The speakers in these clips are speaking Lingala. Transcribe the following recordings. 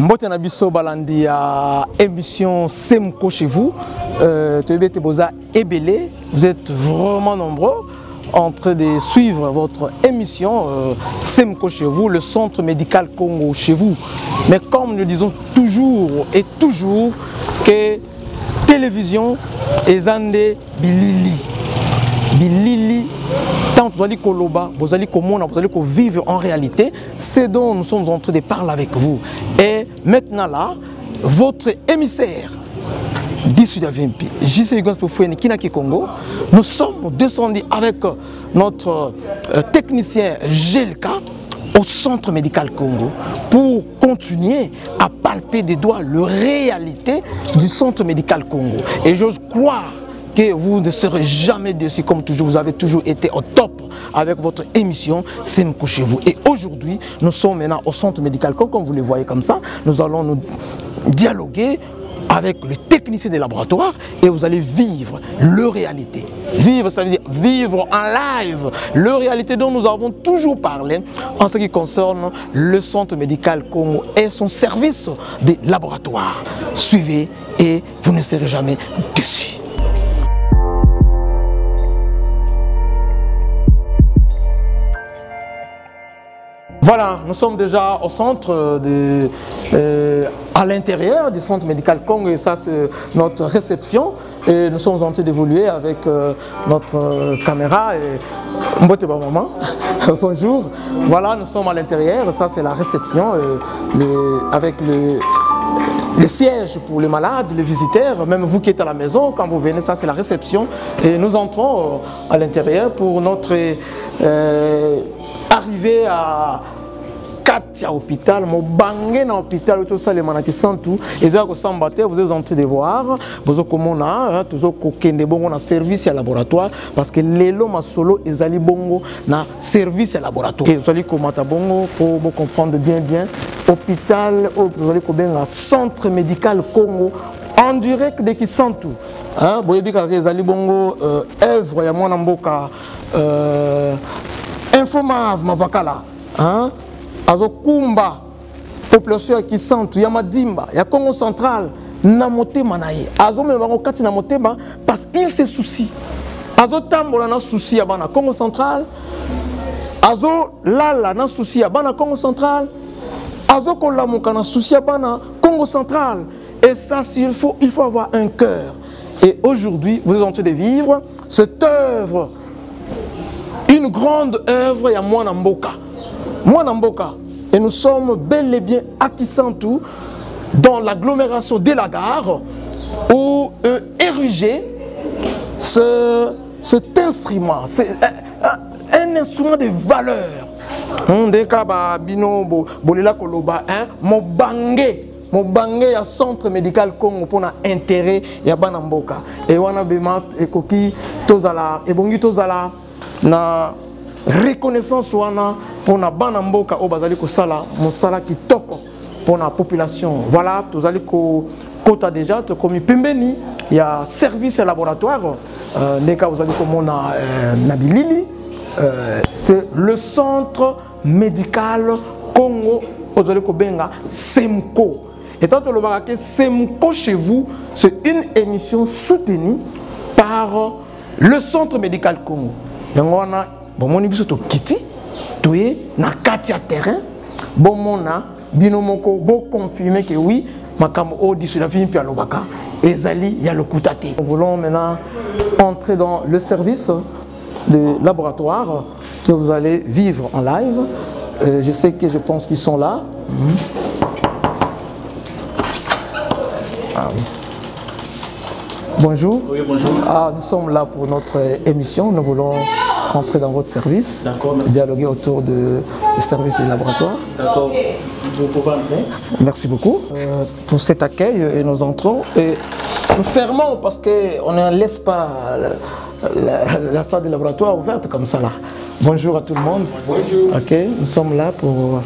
Mbote na biso balandi à émission Semco chez vous. Vous êtes vraiment nombreux en train de suivre votre émission Semco chez vous, le centre médical Congo chez vous. Mais comme nous disons toujours et toujours que télévision est zande bilili. Bilili, tant vous allez koloba, vous allez vivre en réalité, c'est dont nous sommes en train de parler avec vous. Et maintenant là, votre émissaire d'issue de la VMP, JC Hugons Poufoueni Kinaki Congo, nous sommes descendus avec notre technicien Gelka au centre médical Congo pour continuer à palper des doigts la réalité du centre médical Congo. Et j'ose croire que vous ne serez jamais déçus comme toujours, vous avez toujours été au top avec votre émission Semco chez vous. Et aujourd'hui, nous sommes maintenant au centre médical, comme vous le voyez comme ça, nous allons nous dialoguer avec le technicien des laboratoires et vous allez vivre leur réalité. Vivre, ça veut dire vivre en live, leur réalité dont nous avons toujours parlé en ce qui concerne le centre médical Congo et son service des laboratoires. Suivez et vous ne serez jamais déçus. Voilà, nous sommes déjà au centre, à l'intérieur du centre médical Congo et ça c'est notre réception et nous sommes en train d'évoluer avec notre caméra et Mboteba Maman, bonjour. Voilà, nous sommes à l'intérieur, ça c'est la réception avec les sièges pour les malades, les visiteurs, même vous qui êtes à la maison, quand vous venez, ça c'est la réception et nous entrons à l'intérieur pour notre arrivée à Katia hôpital, mon bangé dans l'hôpital, tout ça les manaki santu, et ça que sambaté vous êtes en train de voir, vous êtes comme on a, toujours kokende bongo na service à laboratoire, parce que l'élo ma solo et zali bongo na service à laboratoire. Et vous allez commenter bongo pour vous comprendre bien hôpital, vous allez connaître un centre médical Congo en direct de qui santu. Hein, vous voyez que zali bongo œuvre ya mwana mboka Infomav Mavakala, hein? Azo Kumba, population qui sentent, ya Madimba, ya Congo central, na motema na ye. Azo mebango kati na motema parce qu'il se soucie. Azo tambola na souci ya bana Congo central. Azo lala na souci ya bana Congo central. Azo kolamuka na souci ya bana Congo central. Et ça, il faut avoir un cœur. Et aujourd'hui, vous êtes en train de vivre cette œuvre. Une grande œuvre, il y a Mwanamboka. Mwanamboka. Et nous sommes bel et bien à Kisantu, dans l'agglomération de la gare, où érigé cet instrument. C'est un instrument de valeur. Mobangé ya centre médical Congo pour intérêt ya Banamboka. Et wana bema ekoki tozala ebongi tozala na reconnaissance wana pour na Banamboka au bazali ko sala mosala kitoko pour la population. Voilà, tozali ko kota déjà to komi pembeni ya service et laboratoire neka vous allez komona na bilili c'est le centre médical Congo ozali ko benga Semco. Et tant que le Baraké Semco chez vous, c'est une émission soutenue par le centre médical Congo. Et on a bon mon ibisoto kiti, toye na katia terrain, bon mona binomoko bon confirmer que oui, makamo odi sur la vie puis alobaka, ezali ya le kutate. Nous voulons maintenant entrer dans le service de laboratoire que vous allez vivre en live. Je sais que je pense qu'ils sont là. Ah, oui. Bonjour. Oui, bonjour. Ah, nous sommes là pour notre émission. Nous voulons entrer dans votre service, dialoguer autour du service des laboratoires. D'accord. Vous pouvez entrer. Merci beaucoup pour cet accueil et nous entrons. Et nous fermons parce qu'on ne laisse pas la salle des laboratoires ouverte comme ça là. Bonjour à tout le monde. Bonjour. Ok, nous sommes là pour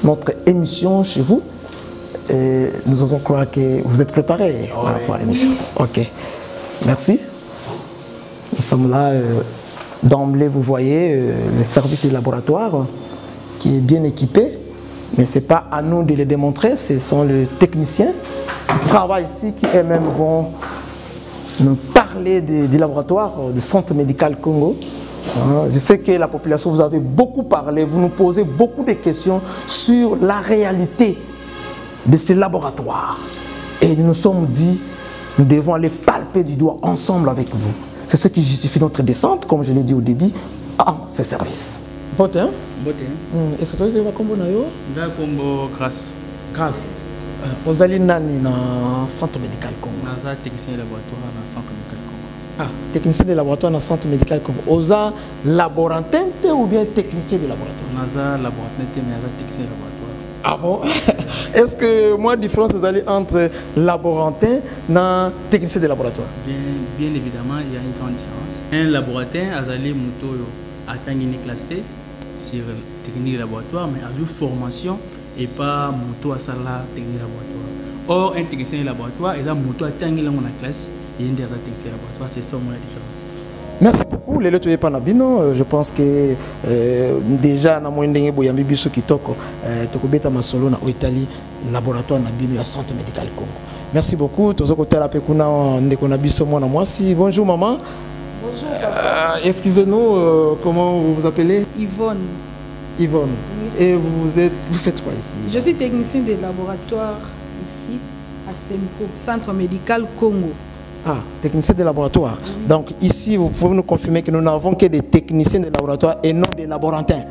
notre émission chez vous. Et nous osons croire que vous êtes préparés pour l'émission. Ok, merci. Nous sommes là, d'emblée vous voyez le service des laboratoires qui est bien équipé Mais ce n'est pas à nous de les démontrer, ce sont les techniciens qui travaillent ici, qui eux-mêmes vont nous parler des laboratoires du Centre médical Congo. Je sais que la population, vous avez beaucoup parlé, vous nous posez beaucoup de questions sur la réalité de ces laboratoires. Et nous nous sommes dit, nous devons aller palper du doigt ensemble avec vous. C'est ce qui justifie notre descente, comme je l'ai dit au début, en ces services. Bote, hein? Bote. Est-ce que tu as dit combo na yo? Da combo grâce. Grâce. Vous allez nani dans le Centre médical Congo? Naza technicien de laboratoire dans le Centre médical Congo. Ah, technicien de laboratoire dans le Centre médical Congo. Oza laborantin ou bien technicien de laboratoire? Naza laborantin mais naza technicien de laboratoire. Ah bon? Est-ce que moi, la différence vous allez entre laborantin et technicien de laboratoire? Bien évidemment, il y a une grande différence. Un laborantin, azali muto atteint une classe T sur technique de laboratoire, mais a une formation et pas muto à la technique de laboratoire. Or, un technicien de laboratoire, il a muto atteint une classe, il y a une technicien de laboratoire, c'est ça la différence. Merci beaucoup. Les lettres pas nabino. Je pense que déjà na moindenge boyambi biso kitoko tokobeta masolo na Italie laboratoire nabino ya Centre médical Congo. Merci beaucoup. Tozo kotala pe kuna ndeko na biso mwana mwasi. Bonjour maman. Bonjour. Excusez-nous, comment vous vous appelez? Yvonne. Yvonne. Oui. Et vous faites quoi ici? Je suis technicien de laboratoire ici à SEMCO, Centre médical Congo. Ah, technicien de laboratoire. Oui. Donc ici, vous pouvez nous confirmer que nous n'avons que des techniciens de laboratoire et non des laborantins.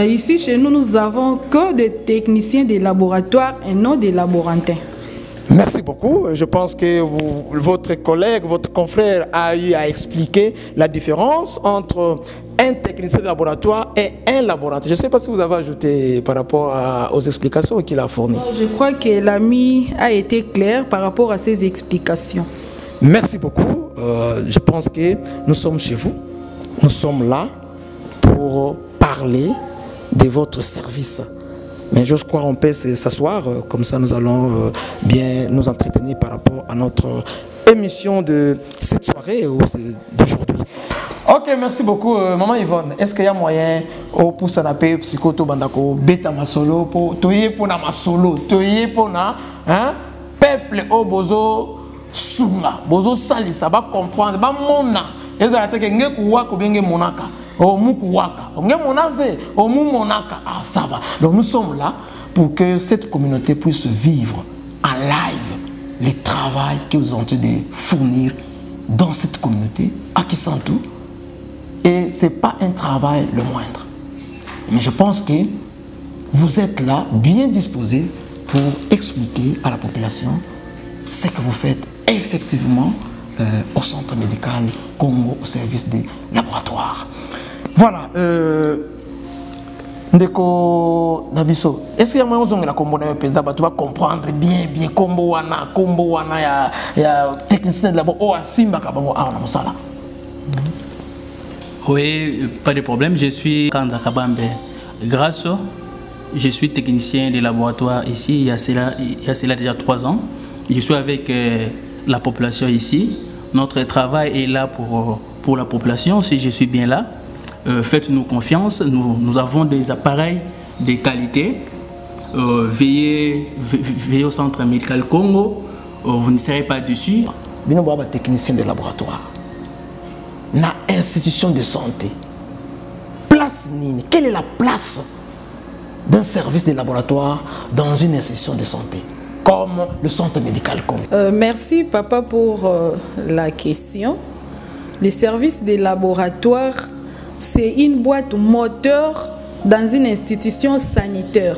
Ici, chez nous, nous avons que des techniciens de laboratoire et non des laborantins. Merci beaucoup. Je pense que votre collègue, votre confrère a eu à expliquer la différence entre un technicien de laboratoire et un laborantin. Je ne sais pas si vous avez ajouté par rapport aux explications qu'il a fournies. Je crois que l'ami a été clair par rapport à ces explications. Merci beaucoup. Je pense que nous sommes chez vous. Nous sommes là pour parler de votre service. Mais j'ose croire qu'on peut s'asseoir, comme ça nous allons bien nous entretenir par rapport à notre émission de cette soirée ou d'aujourd'hui. Ok, merci beaucoup. Maman Yvonne, est-ce qu'il y a moyen pour s'adapter psychoto bandako beta masolo pour toyer pour na masolo, toyer pour na peuple au bozo sunga, bozo sali ça va comprendre, ba mona, ezala te ngé kuwa ko bien monaka. Oh Mukuwaka, oh Monave, oh Monaka, ah ça va. Donc nous sommes là pour que cette communauté puisse vivre en live les travaux que vous êtes en train de fournir dans cette communauté à Kisantou. Et ce n'est pas un travail le moindre. Mais je pense que vous êtes là bien disposés pour expliquer à la population ce que vous faites effectivement au Centre médical Congo au service des laboratoires. Voilà, Ndeko Nabiso, est-ce qu'il y a moyen de comprendre bien combo wana ya technicien de labo o asimba kabango a na musala? Oui, pas de problème, je suis Kanza Kabambe Grasso, je suis technicien de laboratoire ici il y a cela déjà 3 ans. Je suis avec la population ici. Notre travail est là pour la population, si je suis bien là. Faites-nous confiance, nous avons des appareils de qualité. Veillez au Centre médical Congo, vous ne serez pas dessus. Bino Baba, technicien de laboratoire, na institution de santé. Place Nini, quelle est la place d'un service de laboratoire dans une institution de santé comme le Centre médical Congo? Merci papa pour la question. Le service de laboratoire, c'est une boîte moteur dans une institution sanitaire.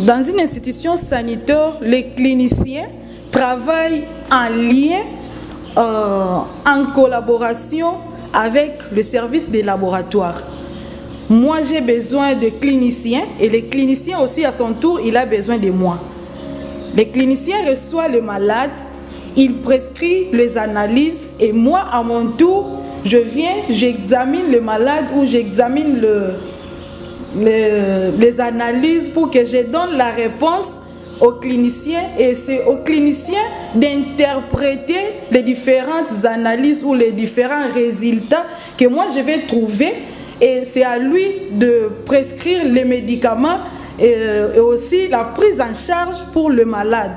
Dans une institution sanitaire, les cliniciens travaillent en lien, en collaboration avec le service des laboratoires. Moi, j'ai besoin de cliniciens et les cliniciens aussi, à son tour, il a besoin de moi. Les cliniciens reçoivent le malade, il prescrit les analyses et moi, à mon tour, je viens, j'examine le malade ou j'examine les analyses pour que je donne la réponse aux cliniciens et c'est aux cliniciens d'interpréter les différentes analyses ou les différents résultats que moi je vais trouver et c'est à lui de prescrire les médicaments et aussi la prise en charge pour le malade.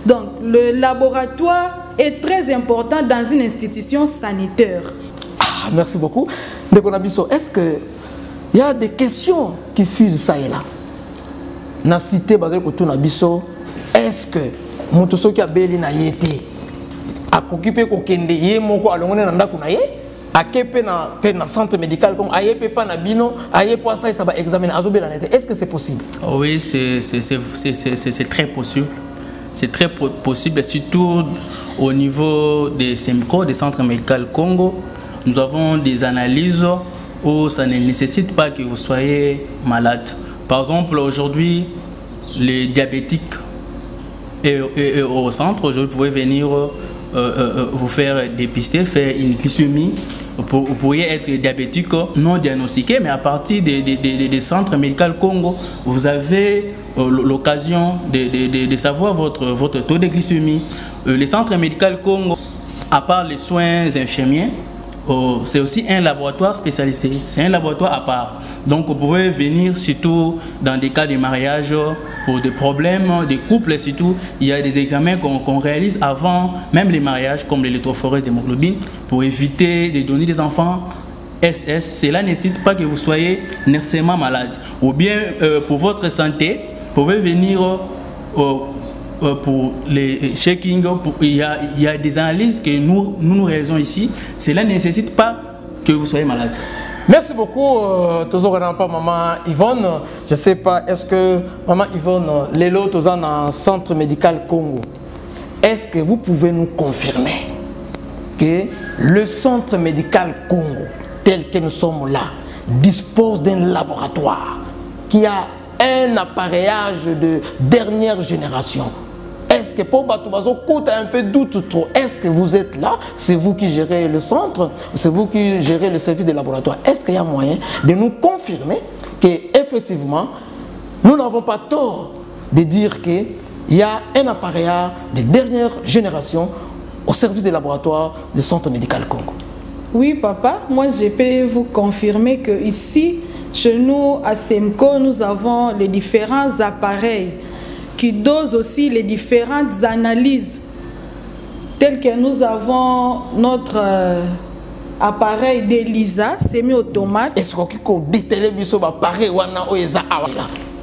Donc le laboratoire est très important dans une institution sanitaire. Ah, merci beaucoup. Est-ce qu'il y a des questions qui fusent ça et là? Na cité est-ce que Montoso qui a belé na yété a occupé kokende yé moko alongone na ndako na yé a kepe na centre médical comme a yé pas na bino a yé pour ça va examiner azobela na été? Est-ce que c'est possible? Oui, c'est très possible. C'est très possible, surtout au niveau des CEMCO, des centres médicaux Congo. Nous avons des analyses où ça ne nécessite pas que vous soyez malade. Par exemple, aujourd'hui, les diabétiques et au centre, aujourd'hui, vous pouvez venir vous faire dépister, faire une glycémie. Vous pourriez être diabétique non diagnostiqué, mais à partir des centres médicaux Congo, vous avez l'occasion de savoir votre taux de glycémie. Les centres médicaux Congo, à part les soins infirmiers, c'est aussi un laboratoire spécialisé, c'est un laboratoire à part. Donc vous pouvez venir surtout dans des cas de mariage, pour des problèmes, des couples surtout. Il y a des examens qu'on réalise avant même les mariages, comme l'électrophorèse d'hémoglobine, pour éviter de donner des enfants SS. Cela ne nécessite pas que vous soyez nécessairement malade. Ou bien pour votre santé, vous pouvez venir pour les checkings, il y a des analyses que nous réalisons ici. Cela ne nécessite pas que vous soyez malade. Merci beaucoup, toujours pas maman Yvonne. Je ne sais pas, est-ce que maman Yvonne, Lélo, toujours dans le centre médical Congo, est-ce que vous pouvez nous confirmer que le centre médical Congo, tel que nous sommes là, dispose d'un laboratoire qui a un appareillage de dernière génération? Est-ce que pour Batoubazo coûte un peu doute trop? Est-ce que vous êtes là? C'est vous qui gérez le centre? C'est vous qui gérez le service de laboratoire? Est-ce qu'il y a moyen de nous confirmer qu'effectivement, nous n'avons pas tort de dire qu'il y a un appareillage de dernière génération au service des laboratoires du centre médical Congo? Oui, papa. Moi, je peux vous confirmer qu'ici, chez nous, à CEMCO, nous avons les différents appareils qui dosent aussi les différentes analyses, telles que nous avons notre appareil d'ELISA semi-automate. Est-ce qu'on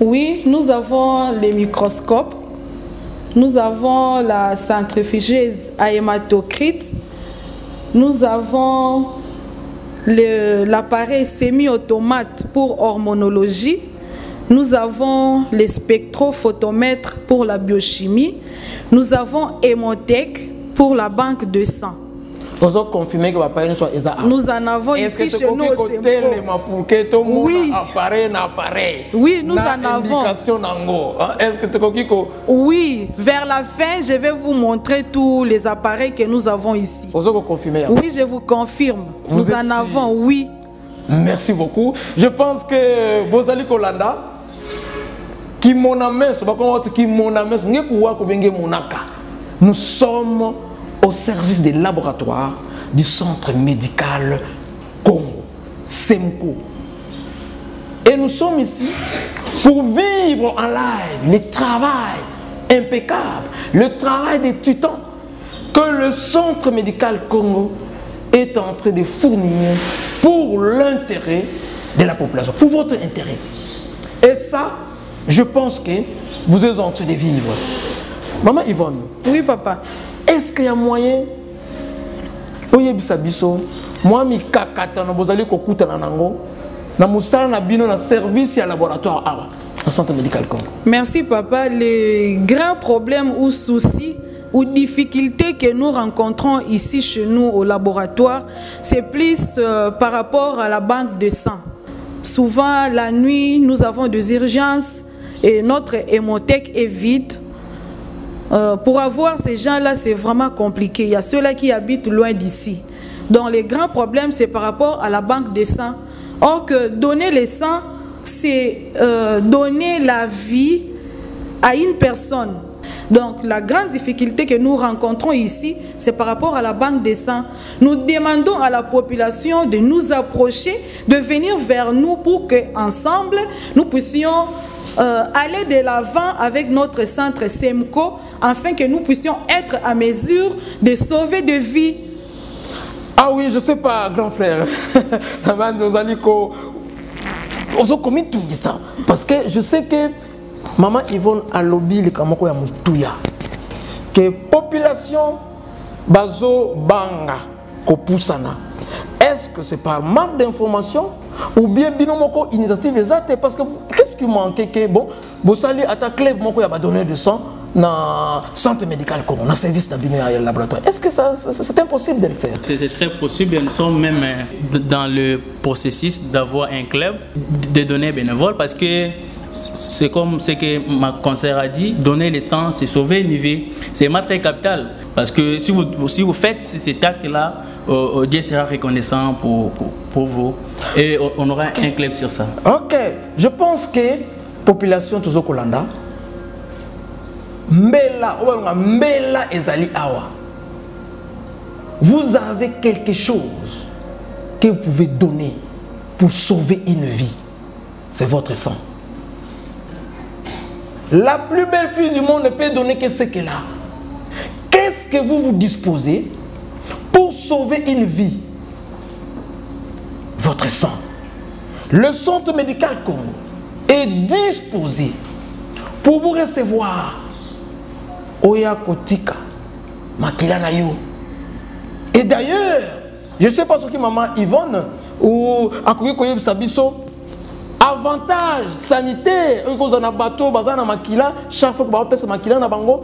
Oui, nous avons les microscopes, nous avons la centrifugeuse à hématocrite, nous avons l'appareil semi-automate pour hormonologie. Nous avons les spectrophotomètres pour la biochimie. Nous avons Hémotech pour la banque de sang. Vous avez confirmé que l'appareil soit exact? Nous en avons ici chez nous. Oui. Oui, nous en avons. Est-ce que oui, vers la fin, je vais vous montrer tous les appareils que nous avons ici. Vous avez confirmé? Oui, je vous confirme. Nous en avons, oui. Merci beaucoup. Je pense que Bozali Kolanda, nous sommes au service des laboratoires du centre médical Congo, CEMCO. Et nous sommes ici pour vivre en live le travail impeccable, le travail des titans que le centre médical Congo est en train de fournir pour l'intérêt de la population, pour votre intérêt. Et ça, je pense que vous êtes en train de vivre. Maman Yvonne. Oui, papa. Est-ce qu'il y a moyen? Moi, je service et laboratoire au centre médical Congo. Merci, papa. Les grands problèmes ou soucis ou difficultés que nous rencontrons ici chez nous au laboratoire, c'est plus par rapport à la banque de sang. Souvent, la nuit, nous avons des urgences et notre hémothèque est vide. Pour avoir ces gens-là, c'est vraiment compliqué. Il y a ceux-là qui habitent loin d'ici. Donc, les grands problèmes, c'est par rapport à la banque de sang. Or, que donner le sang, c'est donner la vie à une personne. Donc, la grande difficulté que nous rencontrons ici, c'est par rapport à la banque de sang. Nous demandons à la population de nous approcher, de venir vers nous pour qu'ensemble, nous puissions aller de l'avant avec notre centre SEMCO afin que nous puissions être à mesure de sauver des vies. Ah oui, je sais pas, grand frère. Comment tu dis ça? Parce que je sais que Maman Yvonne a lobby le Kamoko ya Mutuya. Que population bazo banga kopusana. Est-ce que c'est par manque d'information ou bien binomoko initiative exacte? Parce que qu'est-ce qui manque que bon, Bossali à ta clé moko ya ba donner de sang dans centre médical comme dans service de laboratoire. Est-ce que c'est impossible de le faire? C'est très possible. Nous sommes même dans le processus d'avoir un club de données bénévoles parce que c'est comme ce que ma conseillère a dit, donner le sang, c'est sauver une vie. C'est ma très capital. Parce que si vous faites cet acte-là, Dieu sera reconnaissant pour vous. Et on aura un club sur ça. Ok. Je pense que la population de Zokolanda, Mbela ezali awa. Vous avez quelque chose que vous pouvez donner pour sauver une vie. C'est votre sang. La plus belle fille du monde ne peut donner que ce qu'elle a. Qu'est-ce que vous disposez pour sauver une vie? Votre sang. Le centre médical Congo est disposé pour vous recevoir. Oya Kotika, Makila na yo. Et d'ailleurs, je ne sais pas ce que maman Yvonne ou Akoui Koye Sabiso, avantage sanitaire, chaque fois que vous avez Makila na bango,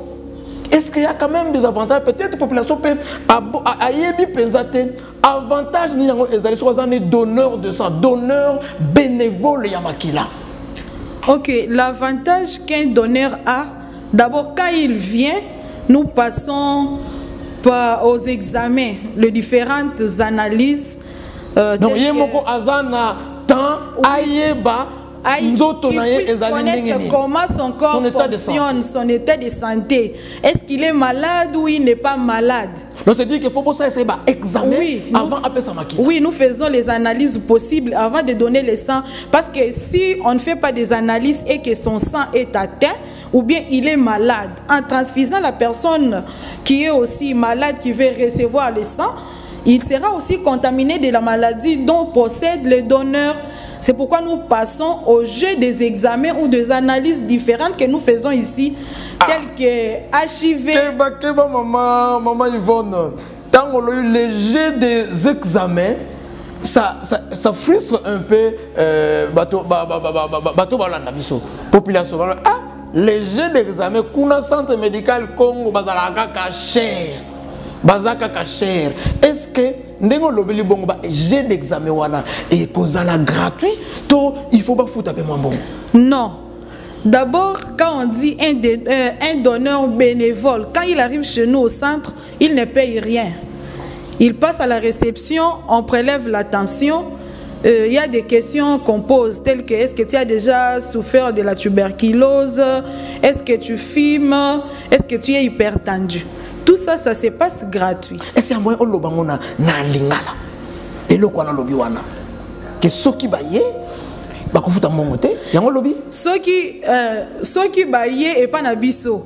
est-ce qu'il y a quand même des avantages? Peut-être la population peut avantage ni les donneurs de sang, donneurs bénévoles Yamakila. Ok, l'avantage qu'un donneur a, d'abord, quand il vient, nous passons aux examens, les différentes analyses. Donc, il y a azana temps ayeba qu'il puisse connaître comment son corps fonctionne, son état de santé. Est-ce qu'il est malade ou il n'est pas malade? Donc, c'est-à-dire qu'il faut examiner oui, avant d'appeler sa maquille. Oui, nous faisons les analyses possibles avant de donner le sang. Parce que si on ne fait pas des analyses et que son sang est atteint, ou bien il est malade, en transfusant la personne qui est aussi malade, qui veut recevoir le sang, il sera aussi contaminé de la maladie dont possède le donneur. C'est pourquoi nous passons au jeu des examens ou des analyses différentes que nous faisons ici, telles que HIV. Maman Yvonne, tant qu'on a eu le jeu des examens, ça frustre un peu population. Les jeux d'examen, kuna centre médical Congo, bazalaka cher. Bazaka cher. Est-ce que ndengo lobeli bongo ba jeu d'examen wana et kozala gratuit, to il faut pas foutre un bon? Non. D'abord, quand on dit un donneur bénévole, quand il arrive chez nous au centre, il ne paye rien. Il passe à la réception, on prélève la tension. Il y a des questions qu'on pose, telles que est-ce que tu as déjà souffert de la tuberculose? Est-ce que tu fumes? Est-ce que tu es hypertendu? Tout ça, ça se passe gratuit. Est-ce qu'il y a un moyen na lingala? Et le quoi na lobby wana? Que ceux qui baillent, bakufuta mongote, yango lobby? Ceux qui baillent et pas na biso.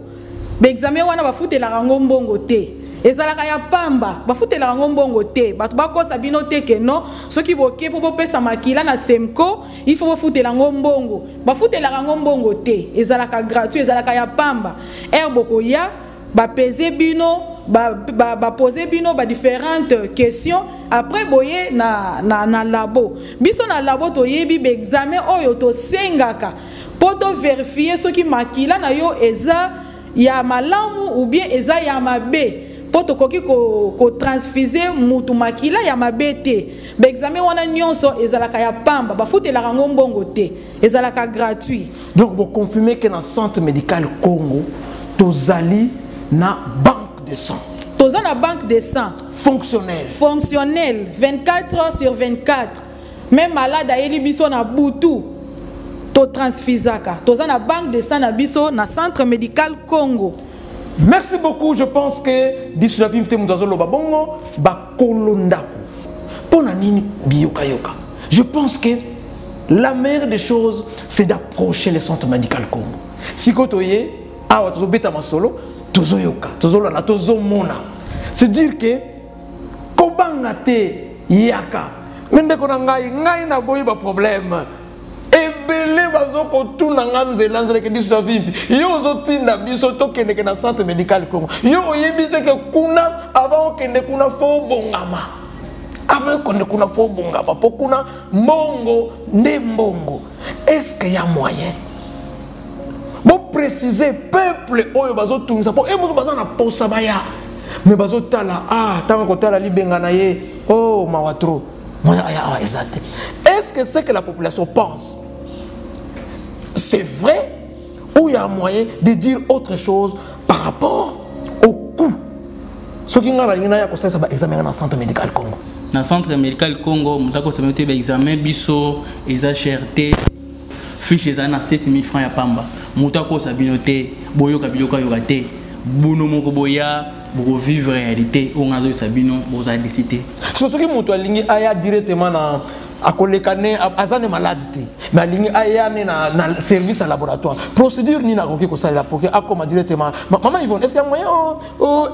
L'examen wana bafuta la rango mbongote. Ezalaka ya pamba bafutela rango mbongo te bato bakosa bino te ke non soki boke po pesa makila na SEMCO il faut bafutela rango mbongo bafutela rango mbongo te ezalaka gratuit ezalaka ya pamba erboko ya ba peser bino ba poser bino ba différentes questions après boye na labo biso na labo to yebi be examen oyo to sengaka poto vérifier soki makila na yo eza ya malamu ou bien eza ya mabe. Poto koki ko transfuser mutu makila ya mabete. Ba examen wana nyonso ezalaka ya pamba, ba futela rango mbongo te. Ezalaka gratuit. Donc vous confirmez que dans le centre médical Congo, tozali na banque de sang. Toza na banque de sang fonctionnelle. Fonctionnelle 24 heures sur 24. Même malade a eli biso na butu. To transfusaka. Toza na banque de sang na biso na centre médical Congo. Merci beaucoup. Je pense que d'ici la vie, je pense que la meilleure des choses, c'est d'approcher le centre médical Congo. Si vous avez un solo, c'est dire que Kobangate Yaka, mais dès qu'on a un problème, ebele bazoko tuna nganze lanze ke diso vimpi yo zotinda biso tokende ke na centre médical Congo yo oyebite ke kuna avant kende kuna fo bongama avant kende kuna fo bongama po kuna mbongo nde mbongo. Est-ce qu'il y a moyen bon préciser peuple oyo bazotunisa po emozo bazana posa baya mais bazotala tango kotala libenga na ye oh mawatro moya aya ezate. Est-ce que c'est que la population pense? C'est vrai ou il y a moyen de dire autre chose par rapport au coût? Ce qui est examen dans le centre médical Congo. Dans le centre médical Congo, nous avons examen biso et cherté fiche à 7 000 francs à Pamba. Nous avons sabinoté boyo kabiloka yorate bono moko boya pour vivre réalité on a sabino boza décider. Ce qui monte aligné aya directement dans à kolekane azane maladie mais aligné aya na service à laboratoire procédure ni na koki ko sala pour que akoma directement maman Yvonne est-ce moyen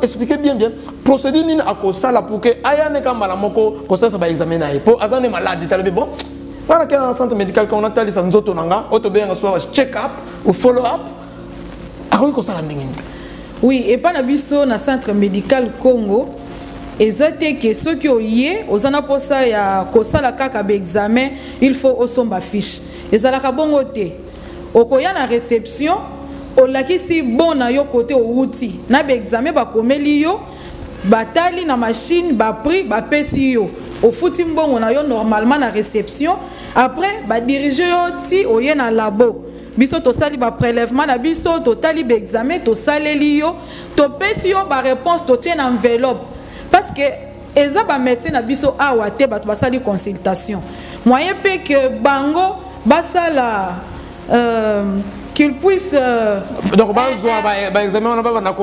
expliquer bien procédure ni na ko sala pour que aya ne kambala moko ko ça ba examiner pour azane maladie talbe bon voilà qu'il y a un centre médical qu'on a tali sa nzoto nanga auto bien soit check up ou follow up akoki ko sala ndingini. Oui, et pas nabiso na centre médical Congo. Exacté que ceux qui ont yé, aux anaposa ya kosala kaka be examen, il faut osomba fiche. Ezalaka bongo te. Okoya na réception, o laki si bon na yo côté o outil. Na be examen ba komeli yo, batali na machine, ba prix, ba pesi yo. Au fouti mbongo na yo normalement na réception. Après, ba diriger yo ti o yé na labo. Biso to sali ba prélèvement na biso to tali be examen to saleli yo to pesi yo ba réponse to tien enveloppe parce que eza ba médecin na biso awa te ba to basali consultation moyen pe que bango basala qu'il puisse donc ba examen on va na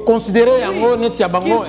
considérer yango neti ya bango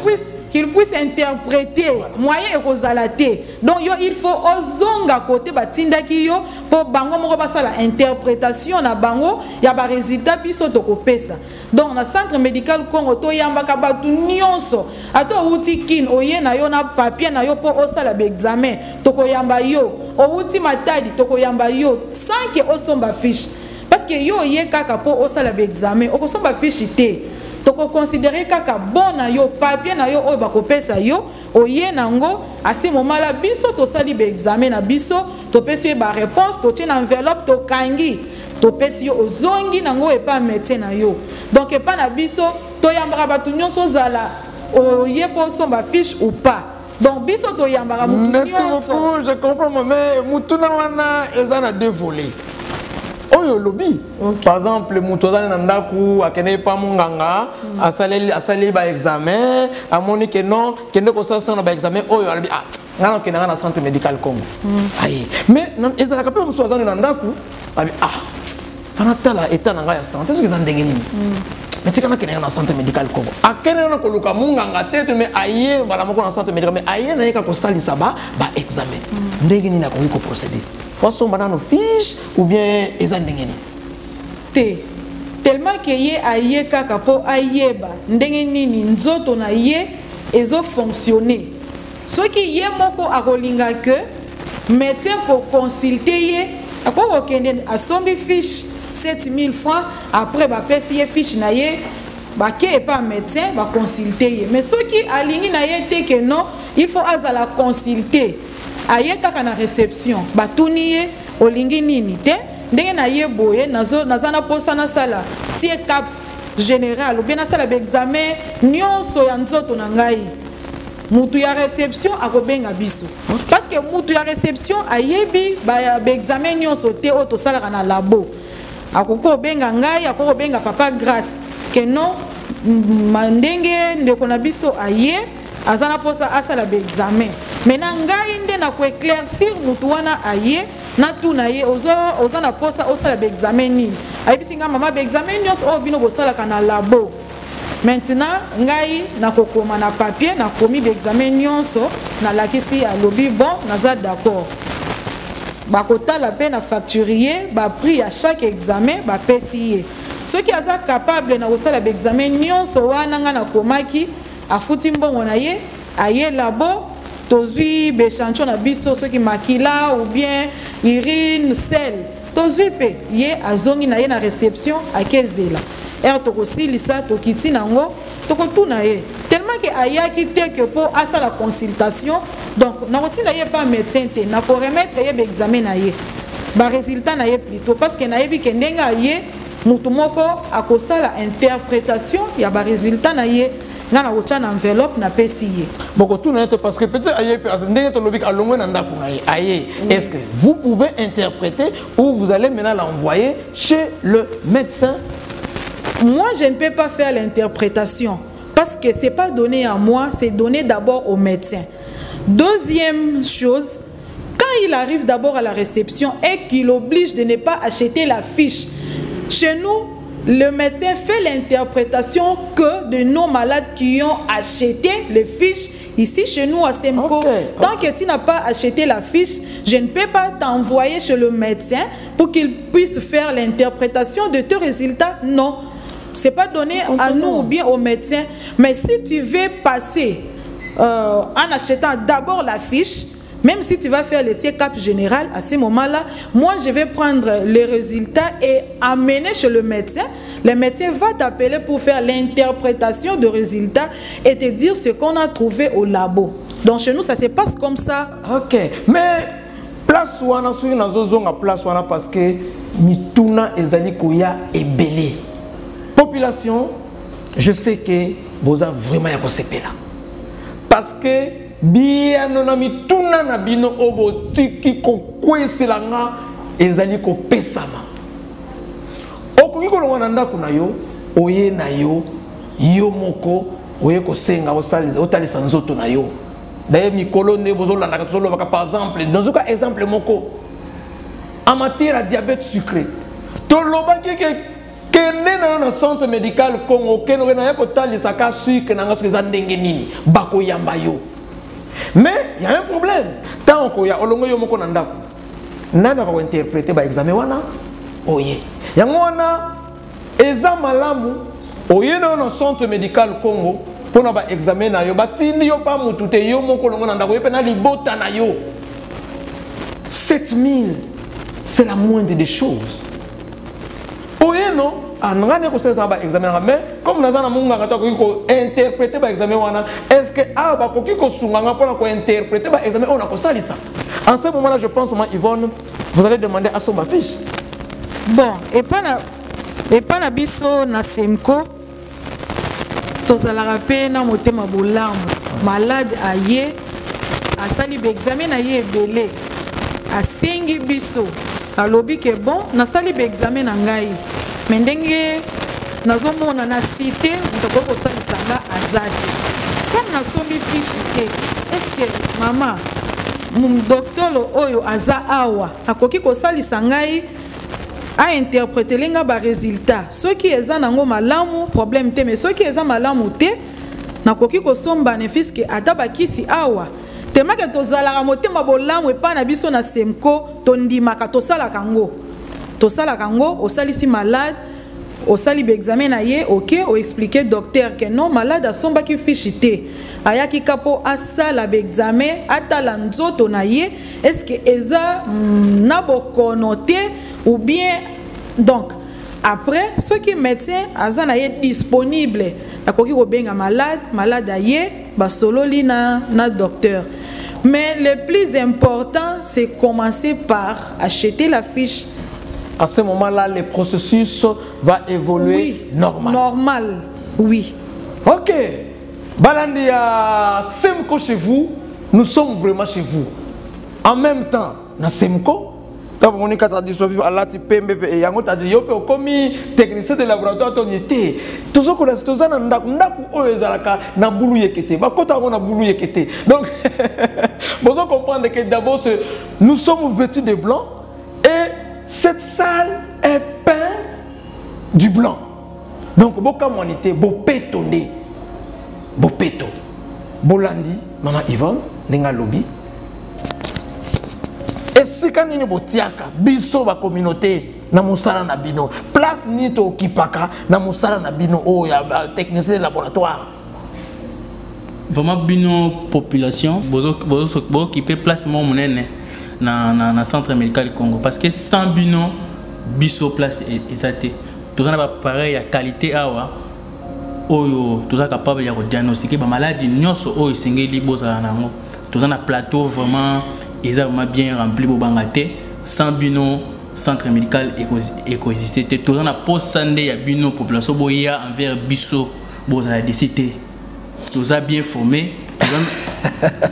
qu'il puisse interpréter moyen ekozalate donc yo il faut ozonga côté batindaki yo pour bango moko basala interprétation na bango ya ba résultat biso to kopesa donc na centre médical Congo to yambaka batu nyonso ato uti kin oye na yo na papier na yo pour osala be examen to koyamba yo o uti matadi to koyamba yo sans que osomba fiche parce que yo ye kaka pour osala be examen o kosomba fiche te toko considérer kaka bon na yo papier na yo oyo bakopesa yo oye nango asi moment la biso to sali be examen na biso to pesi ba réponse to tien enveloppe to kangi to pesi yo ozongi nango e pa médecin na yo donc e pa na biso to yambara batu nyonso zala oye po somba fiche ou pas donc biso to yambara mutu nyonso. Merci beaucoup, je comprends mais mutu na wana ezana deux volets. Oyo lobby par exemple mutozana na ndaku akene pa munganga asali ba examen amoni que non kende ko sasa na ba examen oyo albi ngana kena na centre médical Congo ayi mais ezala ka pe musozana na ndaku abi fanatala etana nga ya santé ce que ça ndengeni mais tikana kena na centre médical Congo akene na koluka munganga tete mais aye bala moko na centre médical mais aye na yeka ko salisa ba examen ndengeni na ko procéder façon banano fiche ou bien ezandengeni te tellement que ye aye kaka po ayeba ndenge nini nzoto na ye ezo fonctionner soki ye moko akolinga que médecin ko consulter ye akoko kende asombi fiche 7 000 francs après ba pesi ye fiche na ye ba ke pas médecin ba consulter ye mais soki alingi na ye te que non il faut azala consulter aye kaka na réception batuni ye olingi nini te ndenge na ye boye nazana posa na sala tie cap général ou bien na sala examen nyonso ya nzoto na ngai mutu ya réception akobenga biso parce que mutu ya réception ayebi ba examen nyonso te o to sala na labo akoko benga ngai akoko benga papa grâce que non mandenge ndeko na biso aye azana posa asala be examen maintenant ngai nde na ko éclaircir mutu wana aye na tuna ye ozana posa osala be examen nini ayibisinga mama be examen nyonso o bino bosala kana labo maintenant ngai na kokoma na papier na komi be examen nyonso na lakisi alobi bon naza d'accord bakota la peine à facturier ba prix à chaque examen ba pesier ceux qui sont capables na kosala ba examen nyonso wana nga na komaki afuti mbongo na ye aye labo tozui be chancho na biso ceux qui makila ou bien urine sel tozui pe ye azongi na ye na réception akezela tokosilisa tokiti nango tokotuna ye tellement que ayaki te que pour asa la consultation donc nakotinda ye pas médecin te na ko remettre ye examen na ye ba résultat na ye plutôt parce que na yebi ke ndenga ye mutu moko akosala interprétation ya ba résultat na ye ngana kocha na enveloppe na pesi ye boko tuna ye parce que peut-être aye ndenge to lobik alongwe na ndako na ye aye est-ce que vous pouvez interpréter ou vous allez maintenant l'envoyer chez le médecin? Moi, je ne peux pas faire l'interprétation parce que ce n'est pas donné à moi, c'est donné d'abord au médecin. Deuxième chose, quand il arrive d'abord à la réception et qu'il oblige de ne pas acheter la fiche, chez nous, le médecin fait l'interprétation que de nos malades qui ont acheté les fiches ici chez nous à Semco. Tant que tu n'as pas acheté la fiche, je ne peux pas t'envoyer chez le médecin pour qu'il puisse faire l'interprétation de tes résultats. Non. Ce n'est pas donné à nous ou bien au médecin. Mais si tu veux passer en achetant d'abord la fiche, même si tu vas faire le check-up général, à ce moment-là, moi je vais prendre les résultats et amener chez le médecin. Le médecin va t'appeler pour faire l'interprétation de résultats et te dire ce qu'on a trouvé au labo. Donc chez nous, ça se passe comme ça. Ok. Mais place où on a souri dans zone place où on a parce que mituna ezali koya est belé. Population, je sais que vous avez vraiment un concept là. Parce que bien on a mis tout na bino obo tiki ko kweselanga ezali ko pesama. Okoki ko longwa na kuna yo oye na yo yo moko oye ko senga osaliza otalisa nzoto na yo. D'ailleurs mikolo ne bozola na katolo baka par exemple dans un cas exemple moko en matière de diabète sucré. To lobaki que na centre médical Congo Keno na yako tali saka sucre na ngaso za ndenge nini bako yamba yo. Mais il y a un problème. Tant qu'on y a olongo yo moko na ndako. Nana va interpréter ba examen wana oye. Yango wana eza malamu oye na centre médical Congo pour na ba examen na yo batindi yo pa mutu te yo moko longo na ndako yo pe na libota na yo. 7000 c'est la moindre des choses. Oye non on a examen mais comme nous avons interprété l'examen, est-ce que pour interpréter l'examen on a ça? En ce moment-là, je pense que Yvonne, vous allez demander à son fiche. Bon, et pas na biso na Semco, tous à la rappel na motema bolam malade aye, a sali l'examen aye belé, a sengi biso, a lobby que bon, na sali l'examen ngai. Mais ndenge nazomona na cité ndoko salisanga azadi comme na sombi fiche est-ce que maman mon docteur oyo aza awa akoki ko salisanga a interpréter lenga ba résultat ceux qui eza nango malamu problème te mais ceux qui eza malamu te nakoki ko somba bénéfice que ataba kisi awa tellement que tozala motema bolamu e pa na biso na Semco tondimaka tosala kango au salisi malade au sali examen aye ok au expliquer docteur que non malade a somba ki fichité ayaki kapo asala examen atala nzoto na ye est-ce que eza na bokonoté ou bien donc après ceux qui médecin azana ye disponible akoki ko benga malade aye ba sololi na docteur. Mais le plus important c'est commencer par acheter la fiche. À ce moment-là, le processus va évoluer normal. Normal, oui. Ok. Balandi à Semco chez vous, nous sommes vraiment chez vous. En même temps, dans Semco, quand on est à la TPMB et on a dit comme technicien de laboratoire, on était. Tout ce qu'on a dit, donc, vous comprenez que d'abord, nous sommes vêtus de blanc et cette salle est peinte du blanc. Donc, beaucoup de été beau pétonné, beau péto, bolandi, maman Yvonne, nenga lobby. Et c'est esika nini botiaka biso ba communauté na musala na bino place ni to kipaka na musala na bino o ya technicien de laboratoire vraiment bino population bozo occuper place mo monene na centre médical Congo parce que sans bino biso place exacté tout ça pas pareil ya qualité awa oyo tout ça capable ya diagnostiquer ba maladie nyonso oyo sengeli boza nango tout ça na plateau vraiment vraiment bien rempli bo bangate sans bino centre médical éco-existé tout ça na poste santé ya bino population boya envers biso boza décité tout ça bien formé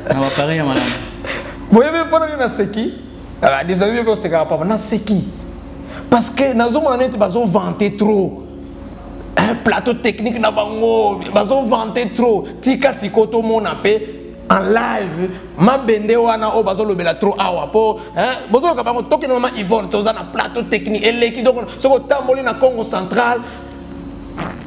na ba pareil ya malade boyebe pona na seki désolé que c'est pas na seki parce que nazo monete bazo vanter trop un plateau technique na bango bazo vanter trop tika sikoto mona pe en live ma bende wana o bazo lobela trop awa po bozo ka bango toki na mama Yvonne toza na plateau technique eleki donc soko tamboli na Congo central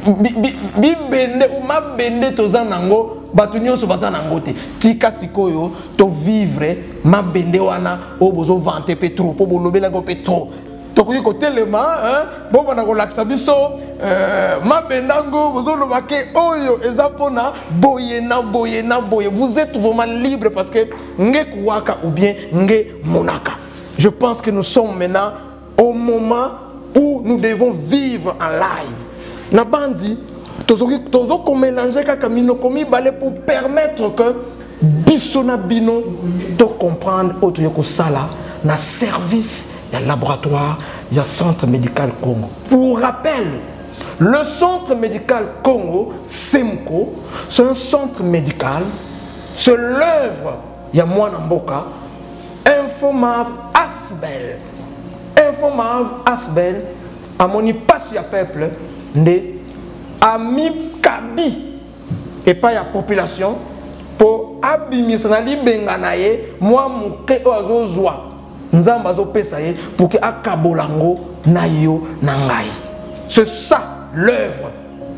bi bende ou ma bende toza nango batu nyonso baza nango te tika sikoyo to vivre ma bende wana o bozo vanter pe trop po bolobela go pe trop tokoki kotelema bon bana kolakisa biso mabendango bozolobake oyo eza pona boye na boye na boye vous êtes vraiment libre parce que nge kuwaka ou bien nge monaka. Je pense que nous sommes maintenant au moment où nous devons vivre en live na bandi tozo ko mélanger kaka mino komi balé pour permettre que biso na bino de comprendre auto yoko sala na service. Il y a laboratoire, il y a centre médical Congo. Pour rappel, le centre médical Congo, SEMCO, c'est un centre médical, c'est l'œuvre, il y a moi Namboka, Infomav Asbel. Infomav Asbel, à mon passe ya peuple, de Ami Kabi, et pas la population, pour abimisnali benganaye, moi mouke oazozwa. Nzamba zo pesa ye pour que akabolango na yo na ngai. C'est ça l'œuvre